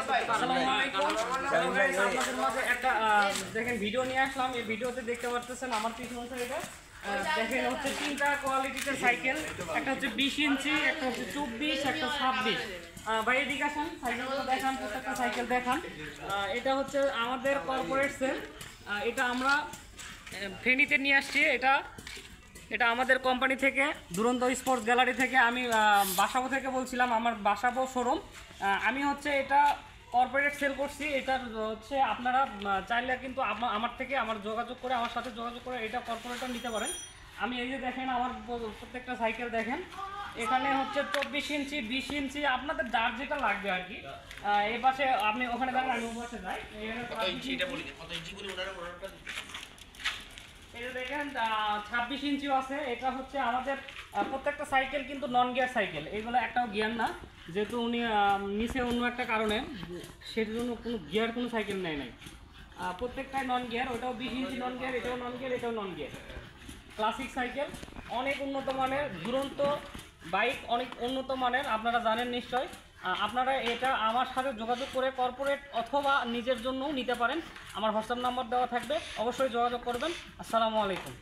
আসসালামু আলাইকুম। আপনাদের মাঝে একটা দেখেন ভিডিও নিয়ে আসলাম। এই ভিডিওতে দেখতে পারতেছেন আমার পিছনে এটা দেখেন হচ্ছে তিনটা কোয়ালিটিতে সাইকেল, একটা হচ্ছে 20 ইঞ্চি, একটা হচ্ছে 24, একটা 26। ভাই এদিকে আসেন, সাইকেলগুলো দেখান, প্রত্যেকটা সাইকেল দেখান। এটা হচ্ছে আমাদের কর্পোরেট সেল, এটা আমরা ফেনীতে নিয়ে আসছি। এটা আমাদের কোম্পানি থেকে, দুরন্ত স্পোর্টস গ্যালারি থেকে। আমি বাসাবো থেকে বলছিলাম, আমার বাসাবো শোরুম। আমি হচ্ছে এটা কর্পোরেট সেল করছি। এটা হচ্ছে আপনারা চাইলে কিন্তু আমার থেকে যোগাযোগ করে, আমার সাথে যোগাযোগ করে এটা কর্পোরেটর নিতে পারেন। আমি এই যে দেখেন আমার প্রত্যেকটা সাইকেল দেখেন, এখানে হচ্ছে 24 ইঞ্চি, 20 ইঞ্চি, আপনাদের যার যেটা লাগবে আর কি। এই পাশে আপনি ওখানে দেখেন, আমি ওই পাশে যাই। এটা দেখেন 26 ইঞ্চিও আছে। এটা হচ্ছে আমাদের প্রত্যেকটা সাইকেল কিন্তু নন গিয়ার সাইকেল, এগুলো একটাও গিয়ার না, যেহেতু উনি নিচে অন্য একটা কারণে, সেটার জন্য কোনো গিয়ার কোনো সাইকেল নেয় নাই। প্রত্যেকটাই নন গিয়ার, ওটাও 20 ইঞ্চি নন গিয়ার, এটাও নন গিয়ার, এটাও নন গিয়ার। ক্লাসিক সাইকেল, অনেক উন্নত মানের, দুরন্ত বাইক, অনেক উন্নত মানের, আপনারা জানেন নিশ্চয়। আপনারা এটা আমার সাথে যোগাযোগ করে কর্পোরেট অথবা নিজের জন্যও নিতে পারেন। আমার হোয়াটসঅ্যাপ নাম্বার দেওয়া থাকবে, অবশ্যই যোগাযোগ করবেন। আসসালামু আলাইকুম।